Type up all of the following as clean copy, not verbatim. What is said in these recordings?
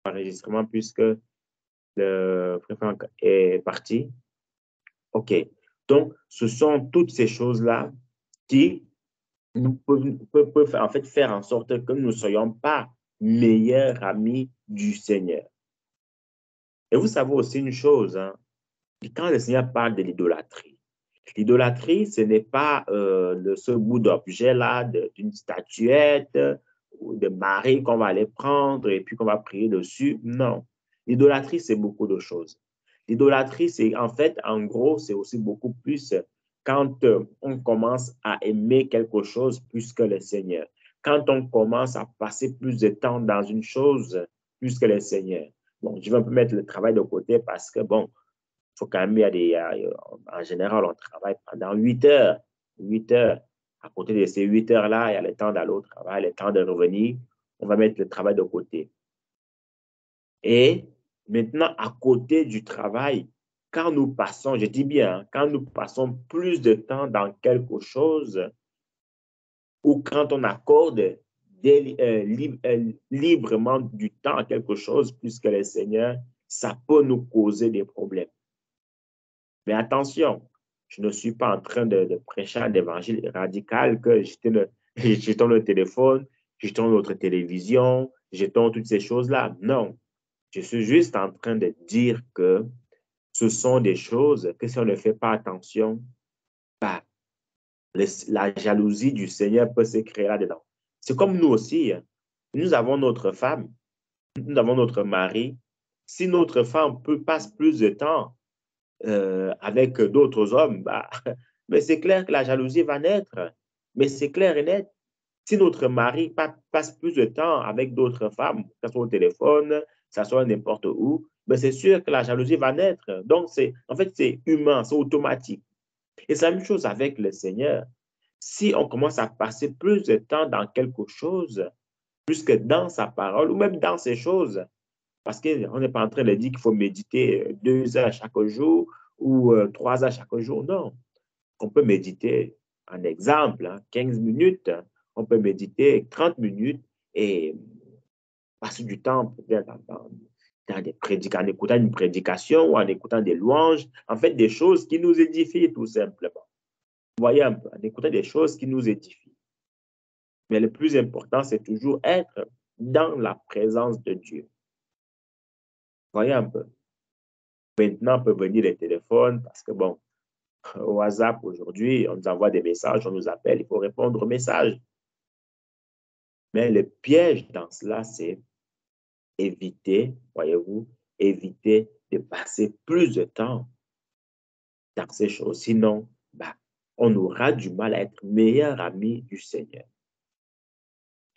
enregistrement puisque le frère Franck est parti. OK. Donc, ce sont toutes ces choses-là qui peuvent en fait faire en sorte que nous ne soyons pas meilleurs amis du Seigneur. Et vous savez aussi une chose, hein, quand le Seigneur parle de l'idolâtrie, ce n'est pas ce bout d'objet-là, d'une statuette ou de Marie qu'on va aller prendre et puis qu'on va prier dessus. Non. L'idolâtrie, c'est beaucoup de choses. L'idolâtrie, c'est en fait, en gros, c'est aussi beaucoup plus quand on commence à aimer quelque chose plus que le Seigneur. Quand on commence à passer plus de temps dans une chose plus que le Seigneur. Bon, je vais un peu mettre le travail de côté parce que, bon, il faut quand même, en général, on travaille pendant 8 heures. 8 heures. À côté de ces 8 heures-là, il y a le temps d'aller au travail, le temps de revenir. On va mettre le travail de côté. Et maintenant, à côté du travail, quand nous passons, je dis bien, hein, quand nous passons plus de temps dans quelque chose ou quand on accorde librement du temps à quelque chose plus que le Seigneur, ça peut nous causer des problèmes. Mais attention, je ne suis pas en train de prêcher un évangile radical que jetons le téléphone, jetons notre télévision, jetons toutes ces choses-là. Non, je suis juste en train de dire que ce sont des choses que si on ne fait pas attention, bah, la jalousie du Seigneur peut se créer là-dedans. C'est comme nous aussi. Hein. Nous avons notre femme, nous avons notre mari. Si notre femme passe plus de temps avec d'autres hommes, bah, mais c'est clair que la jalousie va naître. Mais c'est clair et net. Si notre mari passe plus de temps avec d'autres femmes, que ce soit au téléphone, que ce soit n'importe où, ben c'est sûr que la jalousie va naître. Donc, en fait, c'est humain, c'est automatique. Et c'est la même chose avec le Seigneur. Si on commence à passer plus de temps dans quelque chose, plus que dans sa parole, ou même dans ces choses, parce qu'on n'est pas en train de dire qu'il faut méditer 2 heures chaque jour ou 3 heures chaque jour. Non. On peut méditer, un exemple, hein, 15 minutes. On peut méditer 30 minutes et passer du temps peut-être en écoutant une prédication ou en écoutant des louanges. En fait, des choses qui nous édifient tout simplement. Vous voyez un peu, en écoutant des choses qui nous édifient. Mais le plus important, c'est toujours être dans la présence de Dieu. Vous voyez un peu. Maintenant, on peut venir les téléphones parce que, bon, au WhatsApp aujourd'hui, on nous envoie des messages, on nous appelle, il faut répondre aux messages. Mais le piège dans cela, c'est éviter, voyez-vous, éviter de passer plus de temps dans ces choses. Sinon, bah, on aura du mal à être meilleur ami du Seigneur.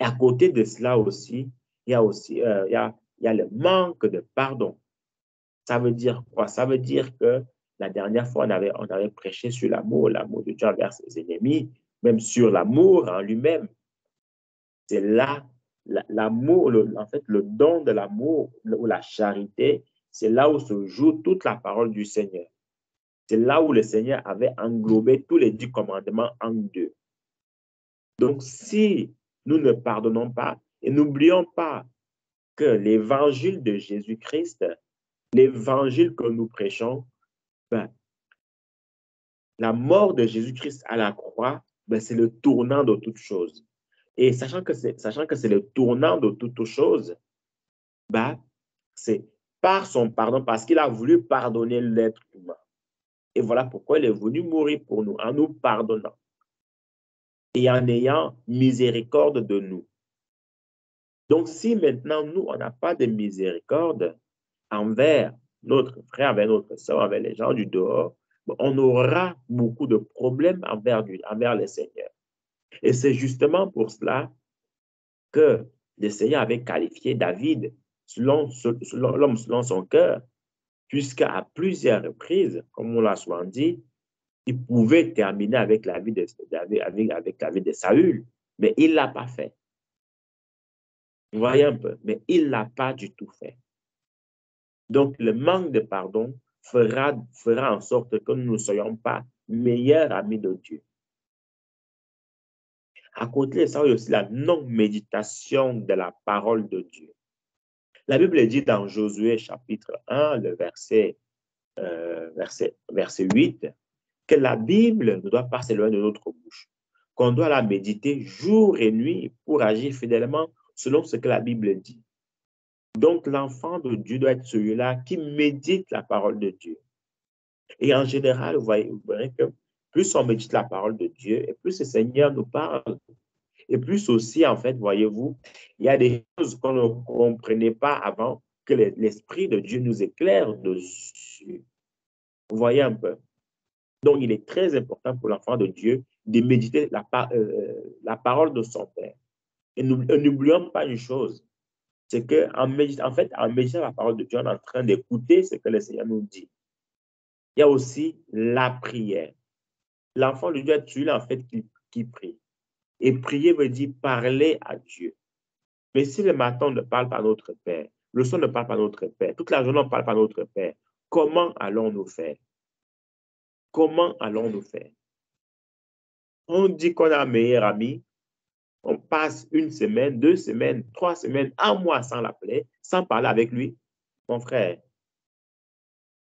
Et à côté de cela aussi, il y a aussi il y a le manque de pardon. Ça veut dire quoi? Ça veut dire que la dernière fois, on avait prêché sur l'amour de Dieu envers ses ennemis, même sur l'amour en lui-même. C'est là, l'amour, en fait, le don de l'amour ou la charité, c'est là où se joue toute la parole du Seigneur. C'est là où le Seigneur avait englobé tous les 10 commandements en deux. Donc, si nous ne pardonnons pas, et n'oublions pas que l'évangile de Jésus-Christ, l'évangile que nous prêchons, ben, la mort de Jésus-Christ à la croix, ben, c'est le tournant de toute chose. Et sachant que c'est le tournant de toute chose, ben, c'est par son pardon, parce qu'il a voulu pardonner l'être humain. Et voilà pourquoi il est venu mourir pour nous, en nous pardonnant et en ayant miséricorde de nous. Donc, si maintenant, nous, on n'a pas de miséricorde envers notre frère, envers notre soeur, envers les gens du dehors, on aura beaucoup de problèmes envers le Seigneur. Et c'est justement pour cela que le Seigneur avait qualifié David l'homme selon son cœur, puisqu'à plusieurs reprises, comme on l'a souvent dit, il pouvait terminer avec la vie de, avec la vie de Saül, mais il ne l'a pas fait. Vous voyez un peu, mais il ne l'a pas du tout fait. Donc, le manque de pardon fera en sorte que nous ne soyons pas meilleurs amis de Dieu. À côté de ça, il y a aussi la non-méditation de la parole de Dieu. La Bible dit dans Josué chapitre 1, le verset 8, que la Bible ne doit pas s'éloigner de notre bouche, qu'on doit la méditer jour et nuit pour agir fidèlement selon ce que la Bible dit. Donc, l'enfant de Dieu doit être celui-là qui médite la parole de Dieu. Et en général, vous verrez que plus on médite la parole de Dieu, et plus le Seigneur nous parle. Et plus aussi, en fait, voyez-vous, il y a des choses qu'on ne comprenait pas avant que l'Esprit de Dieu nous éclaire dessus. Vous voyez un peu. Donc, il est très important pour l'enfant de Dieu de méditer la parole de son Père. Et n'oublions pas une chose, c'est qu'en méditant, en fait, en méditant la parole de Dieu, on est en train d'écouter ce que le Seigneur nous dit. Il y a aussi la prière. L'enfant de Dieu est celui-là, en fait, qui prie. Et prier veut dire parler à Dieu. Mais si le matin, on ne parle pas à notre Père, le soir, on ne parle pas à notre Père, toute la journée, on ne parle pas à notre Père, comment allons-nous faire? Comment allons-nous faire? On dit qu'on a un meilleur ami, on passe une semaine, 2 semaines, 3 semaines, un mois sans l'appeler, sans parler avec lui. Mon frère,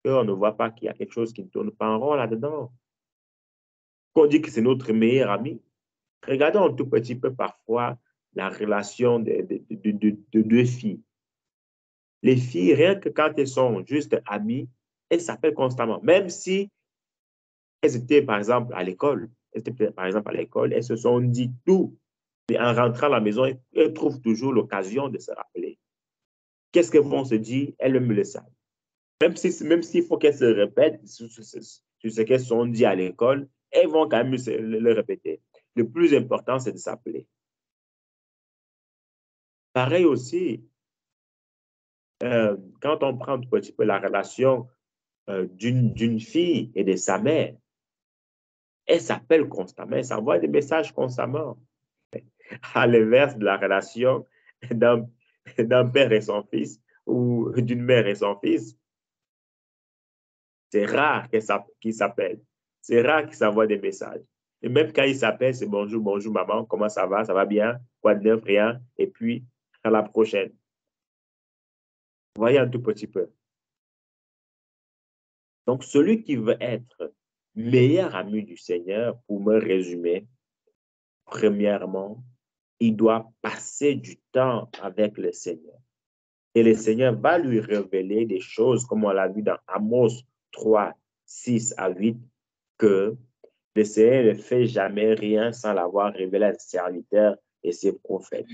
on ne voit pas qu'il y a quelque chose qui ne tourne pas en rond là-dedans. Qu'on dit que c'est notre meilleur ami. Regardons un tout petit peu parfois la relation de deux filles. Les filles, rien que quand elles sont juste amies, elles s'appellent constamment. Même si elles étaient, par exemple, à l'école, elles se sont dit tout. Mais en rentrant à la maison, elles trouvent toujours l'occasion de se rappeler. Qu'est-ce qu'elles vont se dire? Elles me le savent. Même s'il faut qu'elles se répètent sur ce qu'elles se sont dit à l'école, elles vont quand même le répéter. Le plus important, c'est de s'appeler. Pareil aussi, quand on prend un petit peu la relation d'une fille et de sa mère, elle s'appelle constamment, elle s'envoie des messages constamment. À l'inverse de la relation d'un père et son fils ou d'une mère et son fils, c'est rare qu'ils s'appellent. C'est rare qu'ils s'envoient des messages. Et même quand ils s'appellent, c'est bonjour, bonjour maman, comment ça va bien, quoi de neuf, rien, et puis à la prochaine. Voyez un tout petit peu. Donc, celui qui veut être meilleur ami du Seigneur, pour me résumer, premièrement, il doit passer du temps avec le Seigneur. Et le Seigneur va lui révéler des choses, comme on l'a vu dans Amos 3, 6 à 8, que le Seigneur ne fait jamais rien sans l'avoir révélé à ses serviteurs et ses prophètes.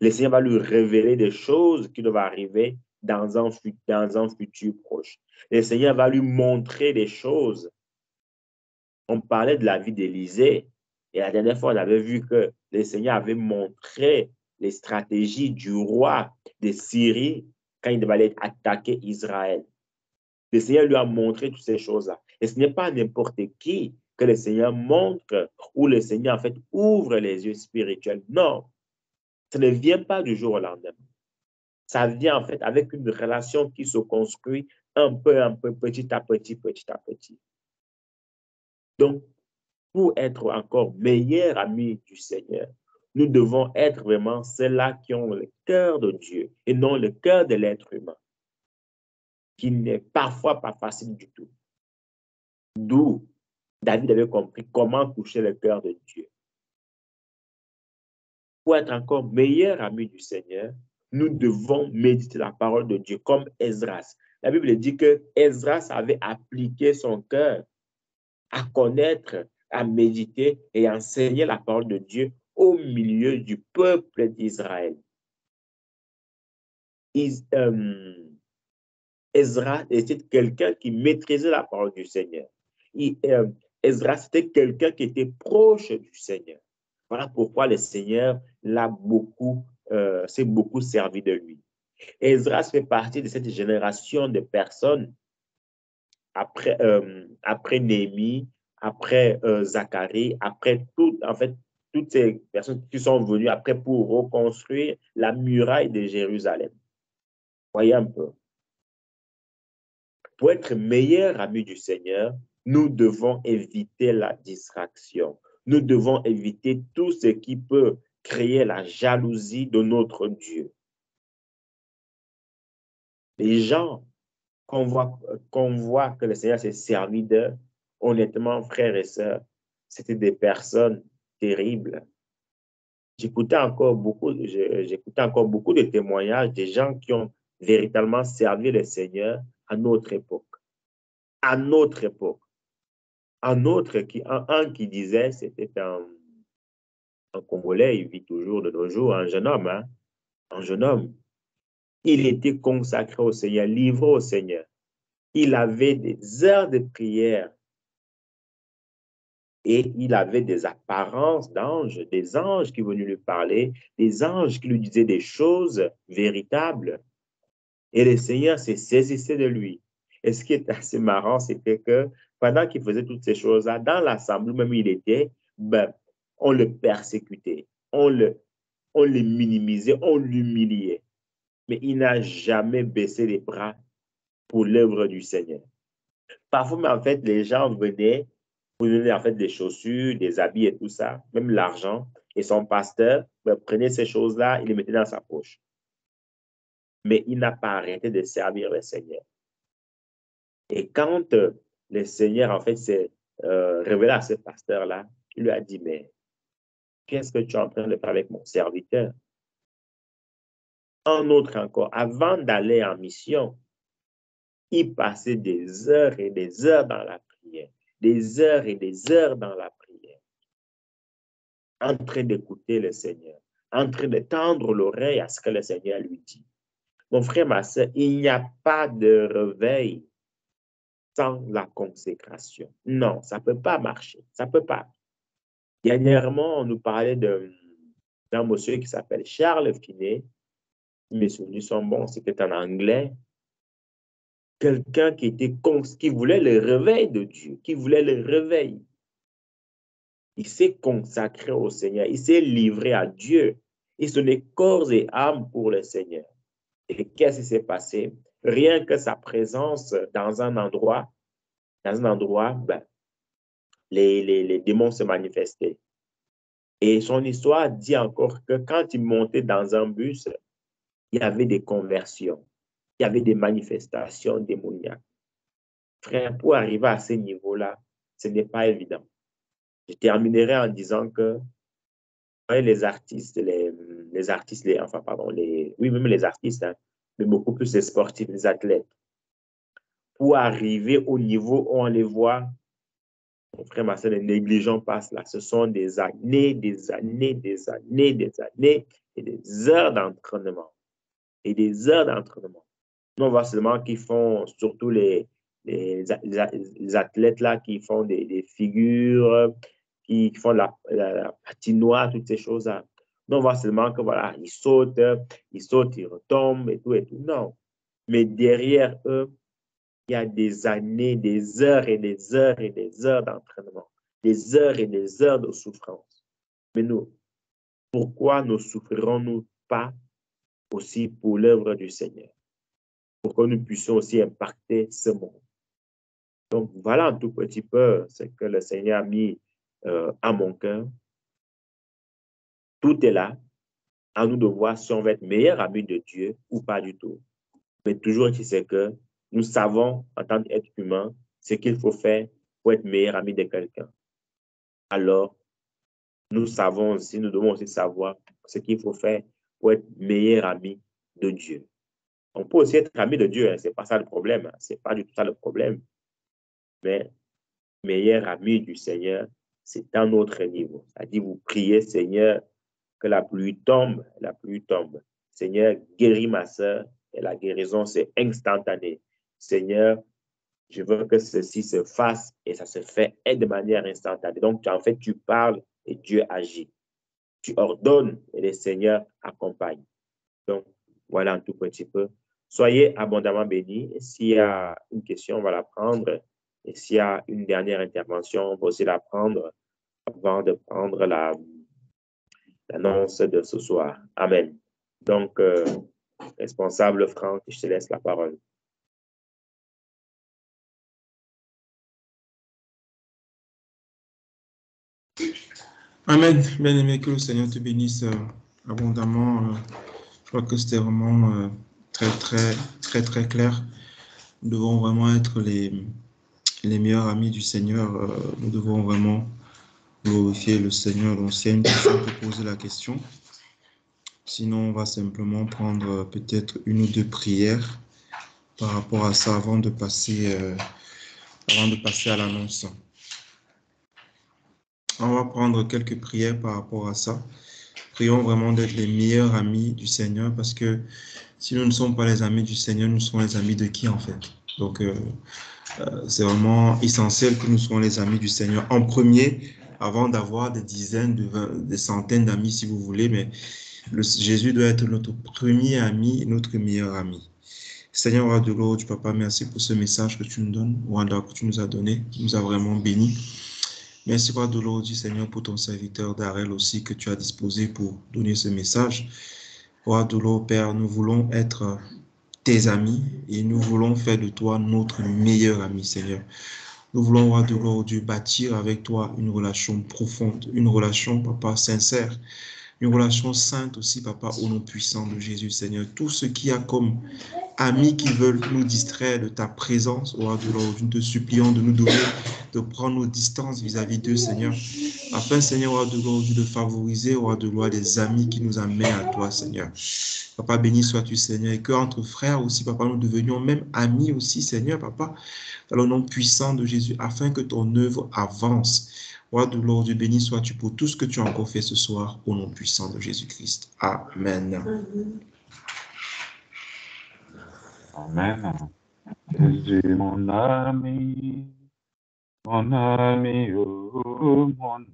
Le Seigneur va lui révéler des choses qui doivent arriver dans un futur proche. Le Seigneur va lui montrer des choses. On parlait de la vie d'Élisée, et la dernière fois, on avait vu que le Seigneur avait montré les stratégies du roi de Syrie quand il devait aller attaquer Israël. Le Seigneur lui a montré toutes ces choses-là. Et ce n'est pas n'importe qui que le Seigneur montre ou le Seigneur, en fait, ouvre les yeux spirituels. Non, ça ne vient pas du jour au lendemain. Ça vient, en fait, avec une relation qui se construit un peu, petit à petit, petit à petit. Donc, pour être encore meilleurs amis du Seigneur, nous devons être vraiment ceux-là qui ont le cœur de Dieu et non le cœur de l'être humain, qui n'est parfois pas facile du tout. D'où David avait compris comment toucher le cœur de Dieu. Pour être encore meilleurs amis du Seigneur, nous devons méditer la parole de Dieu comme Esdras. La Bible dit que Esdras avait appliqué son cœur à connaître, à méditer et à enseigner la parole de Dieu au milieu du peuple d'Israël. Esdras était quelqu'un qui maîtrisait la parole du Seigneur. Esdras était quelqu'un qui était proche du Seigneur. Voilà pourquoi le Seigneur s'est beaucoup servi de lui. Esdras fait partie de cette génération de personnes après Néhémie, après Zacharie, après toutes ces personnes qui sont venues après pour reconstruire la muraille de Jérusalem. Voyez un peu. Pour être meilleur ami du Seigneur, nous devons éviter la distraction. Nous devons éviter tout ce qui peut créer la jalousie de notre Dieu. Les gens qu'on voit que le Seigneur s'est servi d'eux, honnêtement, frères et sœurs, c'était des personnes terribles. J'écoutais encore beaucoup de témoignages des gens qui ont véritablement servi le Seigneur à notre époque. À notre époque. Un qui disait, c'était un Congolais, il vit toujours de nos jours, un jeune homme, hein, un jeune homme. Il était consacré au Seigneur, livré au Seigneur. Il avait des heures de prière et il avait des apparences d'anges, des anges qui venaient lui parler, des anges qui lui disaient des choses véritables. Et le Seigneur s'est saisissé de lui. Et ce qui est assez marrant, c'était que pendant qu'il faisait toutes ces choses-là, dans l'assemblée même où il était, ben, on le persécutait, on le minimisait, on l'humiliait. Mais il n'a jamais baissé les bras pour l'œuvre du Seigneur. Parfois, mais en fait, les gens venaient pour donner en fait des chaussures, des habits et tout ça, même l'argent. Et son pasteur ben, prenait ces choses-là, il les mettait dans sa poche. Mais il n'a pas arrêté de servir le Seigneur. Et quand le Seigneur, en fait, s'est révélé à ce pasteur-là, il lui a dit, mais qu'est-ce que tu es en train de faire avec mon serviteur? Un autre encore, avant d'aller en mission, il passait des heures et des heures dans la prière, des heures et des heures dans la prière, en train d'écouter le Seigneur, en train de tendre l'oreille à ce que le Seigneur lui dit. Mon frère, ma soeur, il n'y a pas de réveil sans la consécration. Non, ça ne peut pas marcher. Ça ne peut pas. Dernièrement, on nous parlait d'un monsieur qui s'appelle Charles Finet. Mes souvenirs sont bons, c'était en anglais. Quelqu'un qui voulait le réveil de Dieu, qui voulait le réveil. Il s'est consacré au Seigneur, il s'est livré à Dieu. Il se donnait corps et âme pour le Seigneur. Et qu'est-ce qui s'est passé? Rien que sa présence dans un endroit, ben, les démons se manifestaient. Et son histoire dit encore que quand il montait dans un bus, il y avait des conversions, il y avait des manifestations démoniaques. Frère, pour arriver à ce niveau-là, ce n'est pas évident. Je terminerai en disant que les artistes, enfin, pardon, oui, même les artistes, hein, mais beaucoup plus les sportifs, les athlètes, pour arriver au niveau où on les voit, mon frère, ma soeur, les négligents passent là. Ce sont des années, des années, des années, des années et des heures d'entraînement. Et des heures d'entraînement. Nous, on voit seulement qu'ils font, surtout les athlètes là, qui font des figures, qui font la patinoire, toutes ces choses-là. Nous, on voit seulement que voilà, ils sautent, ils retombent et tout et tout. Non. Mais derrière eux, il y a des années, des heures et des heures et des heures d'entraînement, des heures et des heures de souffrance. Mais nous, pourquoi ne souffrirons-nous pas aussi pour l'œuvre du Seigneur? Pour que nous puissions aussi impacter ce monde. Donc, voilà un tout petit peu ce que le Seigneur a mis à mon cœur. Tout est là. À nous de voir si on va être meilleur ami de Dieu ou pas du tout. Mais toujours, c'est que nous savons, en tant qu'être humain, ce qu'il faut faire pour être meilleur ami de quelqu'un. Alors, nous savons aussi, nous devons aussi savoir ce qu'il faut faire pour être meilleur ami de Dieu. On peut aussi être ami de Dieu, hein, ce n'est pas ça le problème, hein, ce n'est pas du tout ça le problème. Mais meilleur ami du Seigneur, c'est un autre niveau. C'est-à-dire, vous priez, Seigneur, que la pluie tombe, la pluie tombe. Seigneur, guéris ma soeur, et la guérison, c'est instantané. Seigneur, je veux que ceci se fasse et ça se fait de manière instantanée. Donc, en fait, tu parles et Dieu agit. Tu ordonnes et le Seigneur accompagne. Donc, voilà un tout petit peu. Soyez abondamment bénis. S'il y a une question, on va la prendre. Et s'il y a une dernière intervention, on va aussi la prendre avant de prendre l'annonce de ce soir. Amen. Donc, responsable Franck, je te laisse la parole. Amen. Bien-aimé, que le Seigneur te bénisse abondamment. Je crois que c'était vraiment très, très, très très clair. Nous devons vraiment être les meilleurs amis du Seigneur. Nous devons vraiment glorifier le Seigneur. Donc, s'il y a une question, on peut poser la question. Sinon, on va simplement prendre peut-être une ou deux prières par rapport à ça avant de passer à l'annonce. On va prendre quelques prières par rapport à ça. Prions vraiment d'être les meilleurs amis du Seigneur parce que si nous ne sommes pas les amis du Seigneur, nous serons les amis de qui en fait? Donc, c'est vraiment essentiel que nous soyons les amis du Seigneur en premier avant d'avoir des dizaines, des centaines d'amis si vous voulez, mais Jésus doit être notre premier ami, notre meilleur ami. Seigneur, roi de gloire, du Papa, merci pour ce message que tu nous donnes, Wanda, que tu nous as donné, qui nous a vraiment bénis. Merci, roi de gloire, Seigneur, pour ton serviteur Darrell aussi que tu as disposé pour donner ce message. Roi de gloire, Père, nous voulons être tes amis et nous voulons faire de toi notre meilleur ami, Seigneur. Nous voulons, roi de gloire, Dieu, bâtir avec toi une relation profonde, une relation, Papa, sincère, une relation sainte aussi, Papa, au nom puissant de Jésus, Seigneur. Tout ce qui a comme amis qui veulent nous distraire de ta présence, roi de gloire, nous te supplions de nous donner, de prendre nos distances vis-à-vis d'eux, Seigneur, afin, Seigneur, roi de gloire, de favoriser, roi de gloire, des amis qui nous amènent à toi, Seigneur. Papa, béni sois-tu, Seigneur, et qu'entre frères aussi, Papa, nous devenions même amis aussi, Seigneur, Papa, dans le nom puissant de Jésus, afin que ton œuvre avance. Roi de gloire, Dieu, béni sois-tu pour tout ce que tu as encore fait ce soir, au nom puissant de Jésus-Christ. Amen. Amen. Jésus, mon ami, oh, mon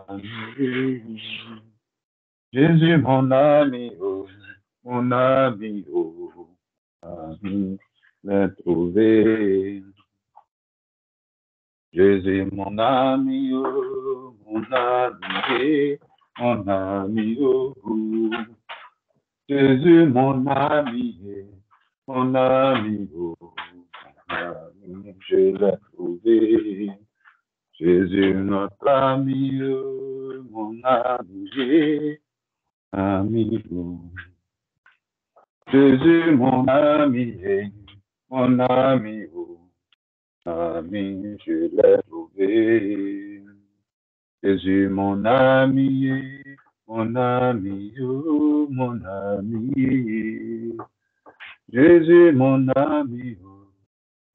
ami. Jésus, mon ami, oh, ami, l'ai trouvé. Jésus, mon ami, oh, mon ami, oh. Jésus, mon ami, oh, mon ami, je l'ai trouvé. Jésus, notre ami, oh, mon ami, oh. Jésus, mon ami, oh. Ami, je l'ai trouvé. Jésus, mon ami, oh, mon ami. Jésus, mon ami, oh,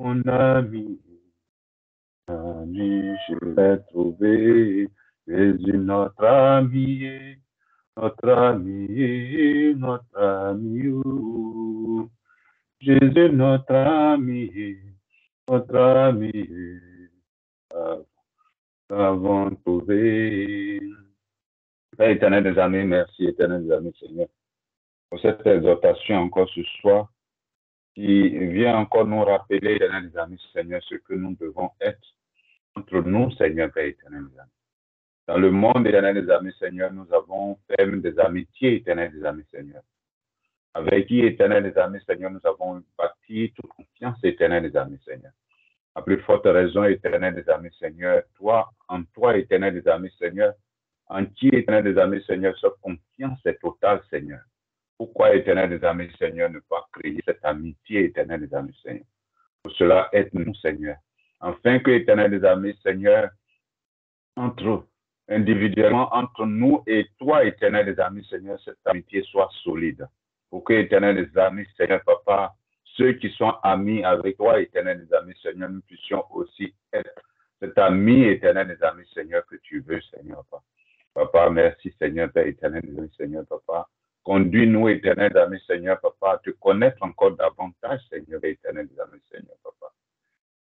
mon ami, je l'ai trouvé. Jésus, notre ami, oh. Jésus, notre ami, avons trouvé. Père éternel des amis, merci éternel des amis, Seigneur, pour cette exhortation encore ce soir qui vient encore nous rappeler, éternel des amis, Seigneur, ce que nous devons être entre nous, Seigneur, Père éternel des amis. Dans le monde, éternel des amis, Seigneur, nous avons fait des amitiés, éternel des amis, Seigneur. Avec qui, éternel des amis, Seigneur, nous avons bâti toute confiance, éternel des amis, Seigneur. À plus forte raison, éternel des amis, Seigneur, en toi, éternel des amis, Seigneur, en qui, éternel des amis, Seigneur, cette confiance est totale, Seigneur. Pourquoi, éternel des amis, Seigneur, ne pas créer cette amitié, éternel des amis, Seigneur? Pour cela, aide-nous, Seigneur. Afin que, éternel des amis, Seigneur, individuellement, entre nous et toi, éternel des amis, Seigneur, cette amitié soit solide. Pour que, éternel des amis, Seigneur, Papa, ceux qui sont amis avec toi, éternel des amis, Seigneur, nous puissions aussi être cet ami éternel des amis, Seigneur, que tu veux, Seigneur, Papa. Papa, merci, Seigneur, Père éternel des amis, Seigneur, Papa. Conduis-nous, éternel des amis, Seigneur, Papa, à te connaître encore davantage, Seigneur, Éternel des amis, Seigneur, Papa.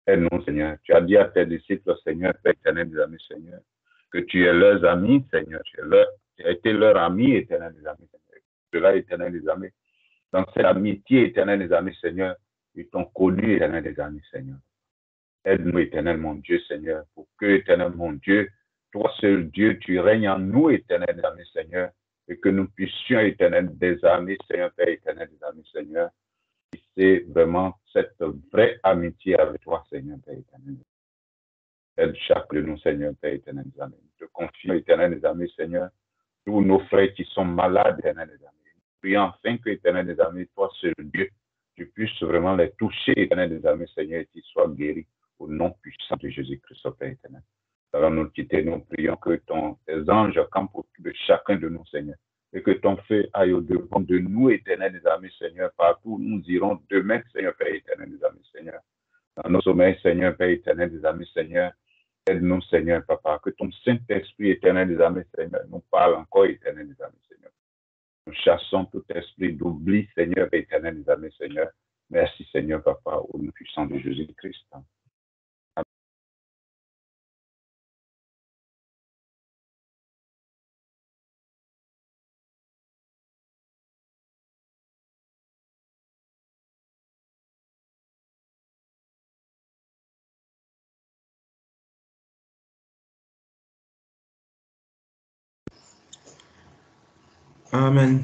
Aide-nous, Seigneur. Tu as dit à tes disciples, Seigneur, Père éternel des amis, Seigneur, que tu es leurs amis, Seigneur. Tu as été leur ami, éternel des amis, Seigneur. Cela, éternel des amis. Dans cette amitié, éternel des amis, Seigneur, ils t'ont connu, éternel des amis, Seigneur. Aide-nous, éternel, mon Dieu, Seigneur, pour que, éternel, mon Dieu, toi seul Dieu, tu règnes en nous, éternel des amis, Seigneur, et que nous puissions, éternel des amis, Seigneur, Père éternel des amis, Seigneur, c'est vraiment cette vraie amitié avec toi, Seigneur, Père éternel. Aide chaque de nous, Seigneur, Père éternel des amis. Je confie, éternel des amis, Seigneur, tous nos frères qui sont malades, éternel des amis. Prions enfin que, éternel des amis, toi seul Dieu, tu puisses vraiment les toucher, éternel des amis, Seigneur, et qu'ils soient guéris au nom puissant de Jésus-Christ, au Père éternel. Alors nous quitter, nous prions que tes anges campent autour de chacun de nous, Seigneur, et que ton feu aille au-devant de nous, éternel des amis, Seigneur, partout où nous irons demain, Seigneur, Père éternel des amis, Seigneur. Dans nos sommeils, Seigneur, Père éternel des amis, Seigneur, aide-nous, Seigneur, Papa, que ton Saint-Esprit éternel des amis, Seigneur, nous parle encore, éternel des amis, Seigneur. Nous chassons tout esprit d'oubli, Seigneur, éternel des amis, Seigneur. Merci, Seigneur, Papa, au nom puissant de Jésus-Christ. Amen.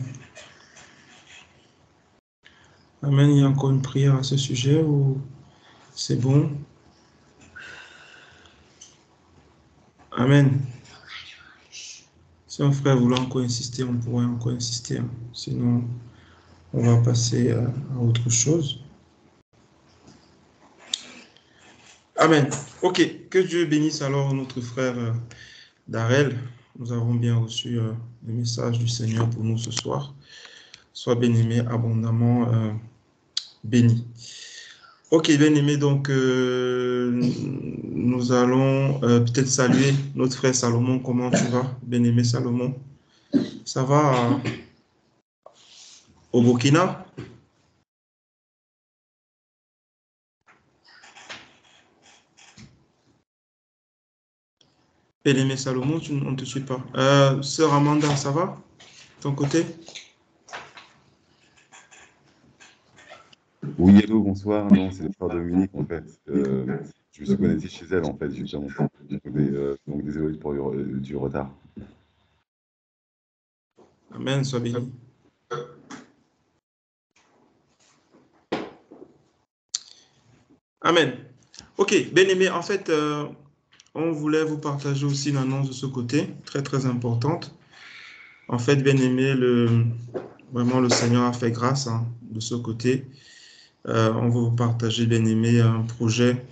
Amen. Il y a encore une prière à ce sujet ou c'est bon? Amen. Si un frère voulait encore insister, on pourrait encore insister. Sinon, on va passer à autre chose. Amen. Ok. Que Dieu bénisse alors notre frère Darrell. Nous avons bien reçu le message du Seigneur pour nous ce soir. Sois bien-aimé, abondamment béni. Ok, bien-aimé, donc nous allons peut-être saluer notre frère Salomon. Comment tu vas, bien-aimé Salomon? Ça va au Burkina? Bien-aimé Salomon, on ne te suit pas. Sœur Amanda, ça va? Ton côté? Oui, hello, bonsoir. Non, c'est le frère Dominique, en fait. Je me suis connecté chez elle, en fait, justement. Donc, désolé pour du retard. Amen, sois béni. Amen. Ok, bien-aimé, en fait, on voulait vous partager aussi une annonce de ce côté, très, très importante. En fait, bien-aimé, vraiment, le Seigneur a fait grâce de ce côté. On veut vous partager, bien-aimé, un projet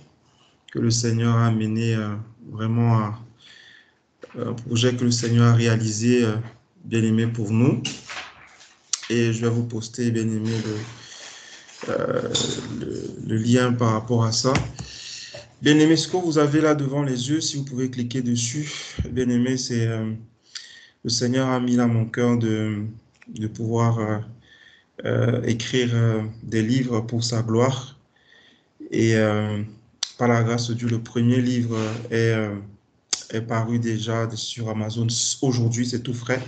que le Seigneur a mené vraiment un projet que le Seigneur a réalisé, bien-aimé, pour nous. Et je vais vous poster, bien-aimé, le lien par rapport à ça. Bien-aimé, ce que vous avez là devant les yeux, si vous pouvez cliquer dessus, bien-aimé, c'est le Seigneur a mis dans mon cœur de pouvoir écrire des livres pour sa gloire. Et par la grâce de Dieu, le premier livre est paru déjà sur Amazon aujourd'hui, c'est tout frais,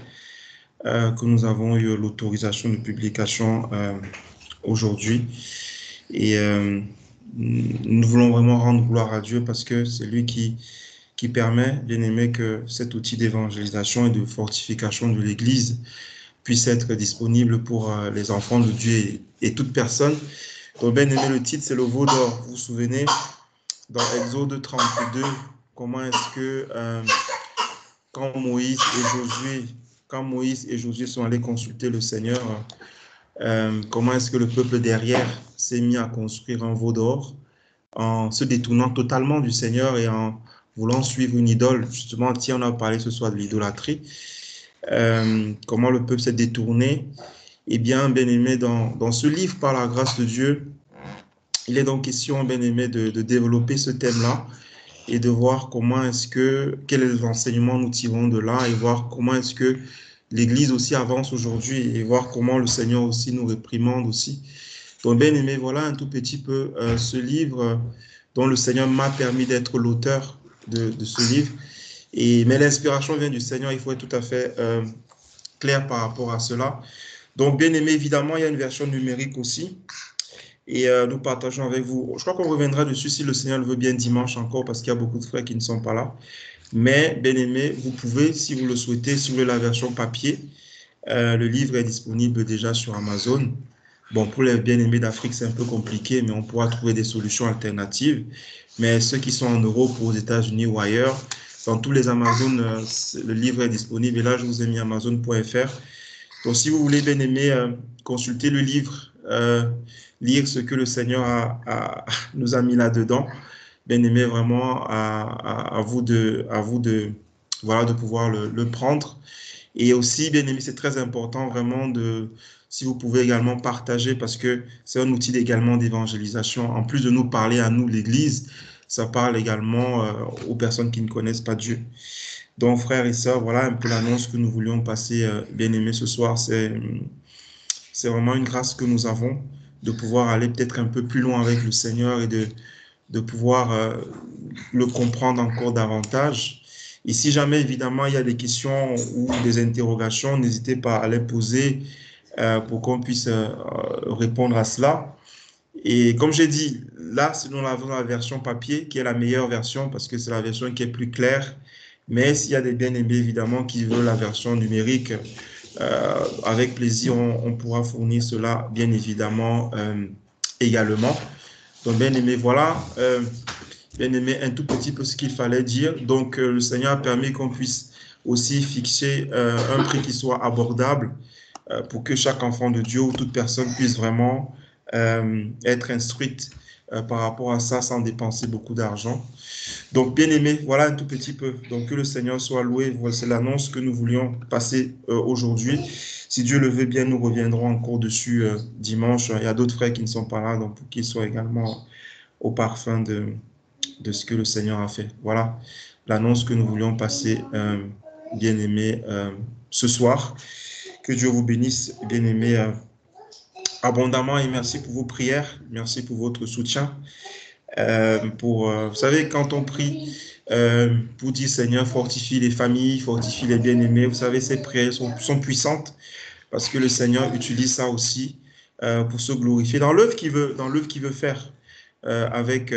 que nous avons eu l'autorisation de publication aujourd'hui. Et nous voulons vraiment rendre gloire à Dieu parce que c'est lui qui permet, bien aimé, que cet outil d'évangélisation et de fortification de l'Église puisse être disponible pour les enfants de Dieu et toute personne. Donc, bien aimé, le titre, c'est le veau d'or. Vous vous souvenez, dans Exode 32, comment est-ce que quand Moïse et Josué sont allés consulter le Seigneur, comment est-ce que le peuple derrière s'est mis à construire un veau d'or en se détournant totalement du Seigneur et en voulant suivre une idole. Justement, tiens, on a parlé ce soir de l'idolâtrie. Comment le peuple s'est détourné. Eh bien, bien-aimé, dans ce livre, par la grâce de Dieu, il est donc question, bien-aimé, de développer ce thème-là et de voir comment est-ce que, quel est l'enseignement nous tirons de là et voir comment est-ce que l'Église aussi avance aujourd'hui et voir comment le Seigneur aussi nous réprimande aussi. Donc, bien aimé, voilà un tout petit peu ce livre dont le Seigneur m'a permis d'être l'auteur de ce livre. Mais l'inspiration vient du Seigneur, il faut être tout à fait clair par rapport à cela. Donc, bien aimé, évidemment, il y a une version numérique aussi. Et nous partageons avec vous. Je crois qu'on reviendra dessus si le Seigneur le veut bien dimanche encore parce qu'il y a beaucoup de frères qui ne sont pas là. Mais, bien aimé, vous pouvez, si vous le souhaitez, si vous voulez la version papier, le livre est disponible déjà sur Amazon. Bon, pour les bien-aimés d'Afrique, c'est un peu compliqué, mais on pourra trouver des solutions alternatives. Mais ceux qui sont en Europe ou aux États-Unis ou ailleurs, dans tous les Amazon, le livre est disponible. Et là, je vous ai mis amazon.fr. Donc, si vous voulez, bien-aimés, consulter le livre, lire ce que le Seigneur nous a mis là-dedans. Bien-aimé, vraiment, à vous de, voilà, de pouvoir le prendre. Et aussi, bien-aimé, c'est très important vraiment si vous pouvez également partager, parce que c'est un outil également d'évangélisation. En plus de nous parler à nous, l'Église, ça parle également aux personnes qui ne connaissent pas Dieu. Donc, frères et sœurs, voilà un peu l'annonce que nous voulions passer, bien-aimé, ce soir. C'est vraiment une grâce que nous avons de pouvoir aller peut-être un peu plus loin avec le Seigneur et de pouvoir le comprendre encore davantage. Et si jamais, évidemment, il y a des questions ou des interrogations, n'hésitez pas à les poser pour qu'on puisse répondre à cela. Et comme j'ai dit, là, nous avons la version papier qui est la meilleure version parce que c'est la version qui est plus claire. Mais s'il y a des bien-aimés, évidemment, qui veulent la version numérique, avec plaisir, on pourra fournir cela, bien évidemment, également. Donc, bien-aimé, voilà. Bien-aimé, un tout petit peu ce qu'il fallait dire. Donc, le Seigneur a permis qu'on puisse aussi fixer un prix qui soit abordable pour que chaque enfant de Dieu ou toute personne puisse vraiment être instruite par rapport à ça sans dépenser beaucoup d'argent. Donc, bien-aimé, voilà un tout petit peu. Donc, que le Seigneur soit loué. Voilà, c'est l'annonce que nous voulions passer aujourd'hui. Si Dieu le veut bien, nous reviendrons encore dessus dimanche. Il y a d'autres frères qui ne sont pas là, donc pour qu'ils soient également au parfum de ce que le Seigneur a fait. Voilà l'annonce que nous voulions passer, bien-aimé, ce soir. Que Dieu vous bénisse, bien-aimé, abondamment, et merci pour vos prières, merci pour votre soutien. Vous savez, quand on prie pour dire Seigneur, fortifie les familles, fortifie les bien-aimés, vous savez, ces prières sont puissantes parce que le Seigneur utilise ça aussi pour se glorifier dans l'œuvre qu'il veut faire avec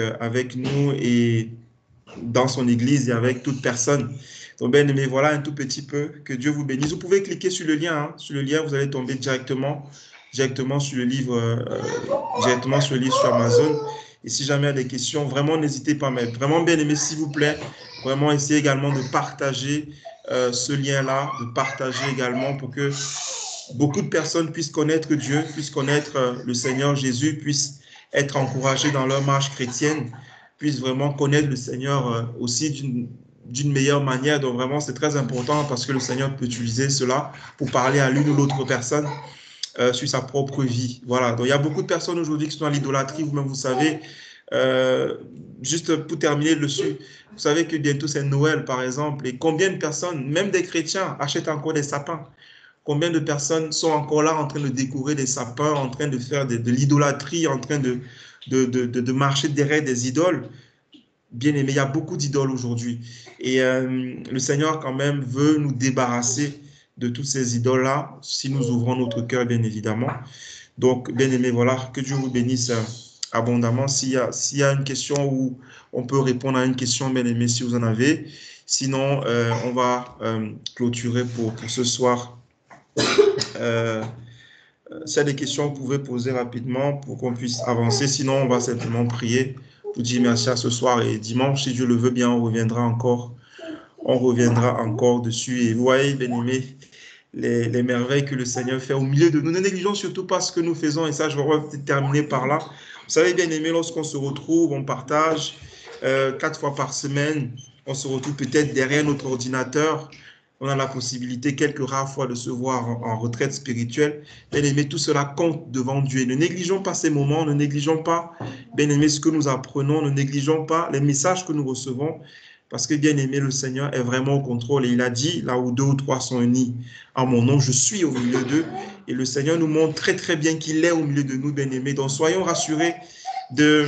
nous et dans son Église et avec toute personne. Donc, bien aimé, voilà un tout petit peu. Que Dieu vous bénisse. Vous pouvez cliquer sur le lien. Hein. Sur le lien, vous allez tomber directement sur le livre, sur Amazon. Et si jamais il y a des questions, vraiment, n'hésitez pas. Mais vraiment, bien aimé, s'il vous plaît, vraiment, essayez également de partager ce lien-là, de partager également pour que beaucoup de personnes puissent connaître Dieu, puissent connaître le Seigneur Jésus, puissent être encouragées dans leur marche chrétienne, puissent vraiment connaître le Seigneur aussi d'une meilleure manière. Donc vraiment, c'est très important parce que le Seigneur peut utiliser cela pour parler à l'une ou l'autre personne sur sa propre vie. Voilà. Donc il y a beaucoup de personnes aujourd'hui qui sont dans l'idolâtrie, vous-même vous savez. Juste pour terminer dessus, vous savez que bientôt c'est Noël par exemple, et combien de personnes, même des chrétiens, achètent encore des sapins? Combien de personnes sont encore là en train de décorer des sapins, en train de faire de l'idolâtrie, en train de marcher derrière des idoles? Bien aimé, il y a beaucoup d'idoles aujourd'hui. Et le Seigneur quand même veut nous débarrasser de toutes ces idoles-là, si nous ouvrons notre cœur, bien évidemment. Donc, bien aimé, voilà, que Dieu vous bénisse abondamment. S'il y a une question où on peut répondre à une question, bien aimé, si vous en avez. Sinon, on va clôturer pour ce soir. S'il y a des questions, vous pouvez poser rapidement pour qu'on puisse avancer. Sinon, on va simplement prier pour dire merci à ce soir. Et dimanche, si Dieu le veut bien, on reviendra encore dessus. Et vous voyez, bien-aimés, les merveilles que le Seigneur fait au milieu de nous. Ne négligeons surtout pas ce que nous faisons. Et ça, je vais terminer par là. Vous savez, bien-aimés, lorsqu'on se retrouve, on partage 4 fois par semaine. On se retrouve peut-être derrière notre ordinateur. On a la possibilité quelques rares fois de se voir en retraite spirituelle. Bien aimé, tout cela compte devant Dieu. Ne négligeons pas ces moments, ne négligeons pas, bien aimé, ce que nous apprenons, ne négligeons pas les messages que nous recevons, parce que bien aimé, le Seigneur est vraiment au contrôle. Et il a dit, là où 2 ou 3 sont unis en mon nom, je suis au milieu d'eux. Et le Seigneur nous montre très très bien qu'il est au milieu de nous, bien aimé. Donc soyons rassurés bien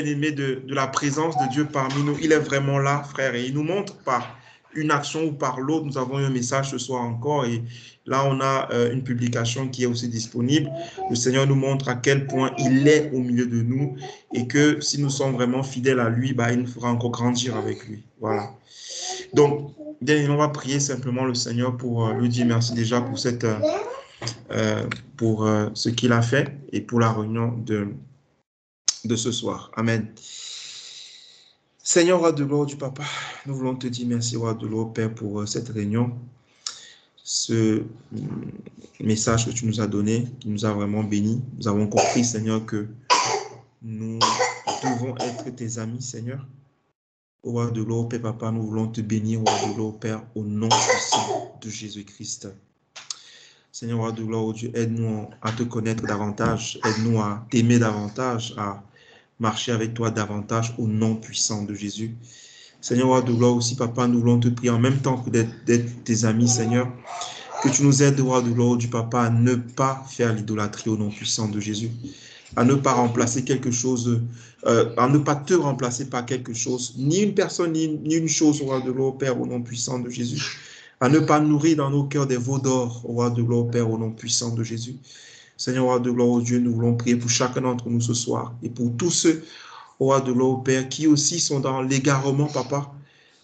aimés, de la présence de Dieu parmi nous. Il est vraiment là, frère, et il nous montre par une action ou par l'autre. Nous avons eu un message ce soir encore, et là, on a une publication qui est aussi disponible. Le Seigneur nous montre à quel point il est au milieu de nous, et que si nous sommes vraiment fidèles à lui, il nous fera encore grandir avec lui. Voilà. Donc, bien, on va prier simplement le Seigneur pour lui dire merci déjà pour ce qu'il a fait et pour la réunion de ce soir. Amen. Seigneur, roi de gloire du Papa, nous voulons te dire merci, roi de gloire, Père, pour cette réunion. ce message que tu nous as donné, qui nous a vraiment bénis. Nous avons compris, Seigneur, que nous devons être tes amis, Seigneur. Au roi de l'eau, Père Papa, nous voulons te bénir, au roi de l'eau, Père, au nom puissant de Jésus-Christ. Seigneur, roi de gloire, Dieu, aide-nous à te connaître davantage, aide-nous à t'aimer davantage, à marcher avec toi davantage au nom puissant de Jésus. Seigneur, roi de gloire aussi, Papa, nous voulons te prier en même temps que d'être tes amis, Seigneur, que tu nous aides, roi de gloire, du Papa, à ne pas faire l'idolâtrie au nom puissant de Jésus, à ne pas remplacer quelque chose, à ne pas te remplacer par quelque chose, ni une personne, ni une chose, roi de gloire, Père, au nom puissant de Jésus, à ne pas nourrir dans nos cœurs des veaux d'or, roi de gloire, Père, au nom puissant de Jésus. Seigneur, roi de gloire, oh Dieu, nous voulons prier pour chacun d'entre nous ce soir et pour tous ceux, roi de gloire, Père, qui aussi sont dans l'égarement, Papa,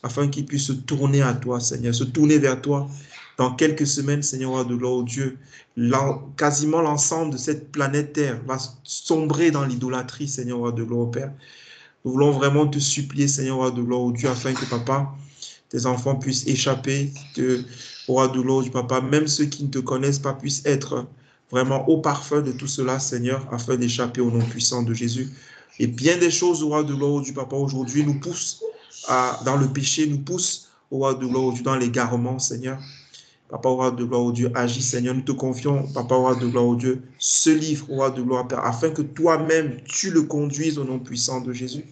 afin qu'ils puissent se tourner à toi, Seigneur, se tourner vers toi. Dans quelques semaines, Seigneur, roi de gloire, oh Dieu, quasiment l'ensemble de cette planète Terre va sombrer dans l'idolâtrie, Seigneur, roi de gloire, Père. Nous voulons vraiment te supplier, Seigneur, roi de gloire, oh Dieu, afin que, Papa, tes enfants puissent échapper, que, roi de gloire, Papa, même ceux qui ne te connaissent pas puissent être vraiment au parfum de tout cela, Seigneur, afin d'échapper au nom puissant de Jésus. Et bien des choses, roi de gloire, du Papa, aujourd'hui, nous poussent dans le péché, nous poussent, roi de gloire, dans l'égarement, Seigneur. Papa, roi de gloire, Dieu, agis, Seigneur, nous te confions, Papa, roi de gloire, Dieu, ce livre, roi de gloire, Père, afin que toi-même, tu le conduises au nom puissant de Jésus.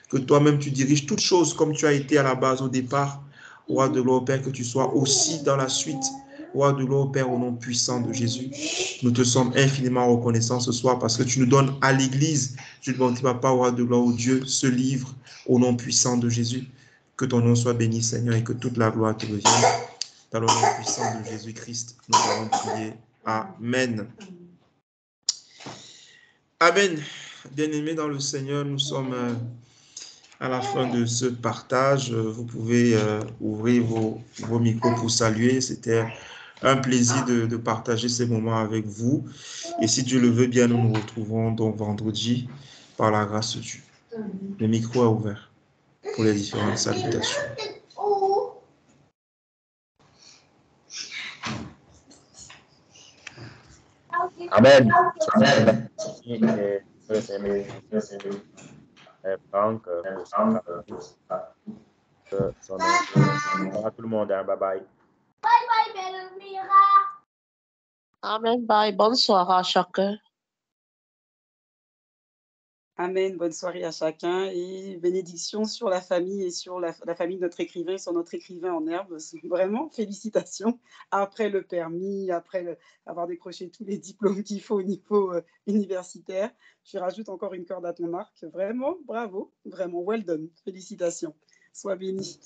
Que toi-même tu diriges toutes choses comme tu as été à la base au départ, roi de gloire, Père, que tu sois aussi dans la suite, roi de gloire, Père, au nom puissant de Jésus. Nous te sommes infiniment reconnaissants ce soir parce que tu nous donnes à l'Église, je te demande, Papa, roi de gloire, Dieu, ce livre au nom puissant de Jésus. Que ton nom soit béni, Seigneur, et que toute la gloire te revienne. Dans le nom puissant de Jésus-Christ, nous avons prié. Amen. Amen. Bien-aimés dans le Seigneur, nous sommes à la fin de ce partage. Vous pouvez ouvrir vos micros pour saluer. C'était un plaisir de partager ces moments avec vous. Et si Dieu le veut bien, nous nous retrouvons donc vendredi par la grâce de Dieu. Le micro est ouvert pour les différentes salutations. Amen. Franck, à tout le monde. Bye bye. Bye bye, belle Mira. Amen. Bye. Bonne soirée à chacun. Amen. Bonne soirée à chacun et bénédiction sur la famille et sur la famille de notre écrivain, sur notre écrivain en herbe. Vraiment, félicitations. Après le permis, après avoir décroché tous les diplômes qu'il faut au niveau universitaire, tu rajoutes encore une corde à ton arc. Vraiment, bravo. Vraiment, well done. Félicitations. Sois béni.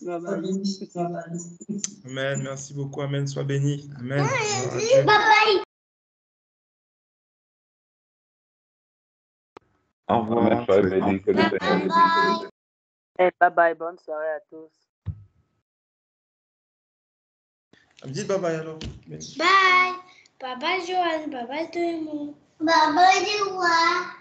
Amen. Merci beaucoup. Amen. Sois béni. Amen. Bye bye. Au revoir. Soyez bénis, que le Seigneur vous bénisse. Hey, bye bye. Bonne soirée à tous. Dites bye bye alors. Bye. Bye bye, Joanne. Bye bye, tout le monde. Bye bye, Joanne.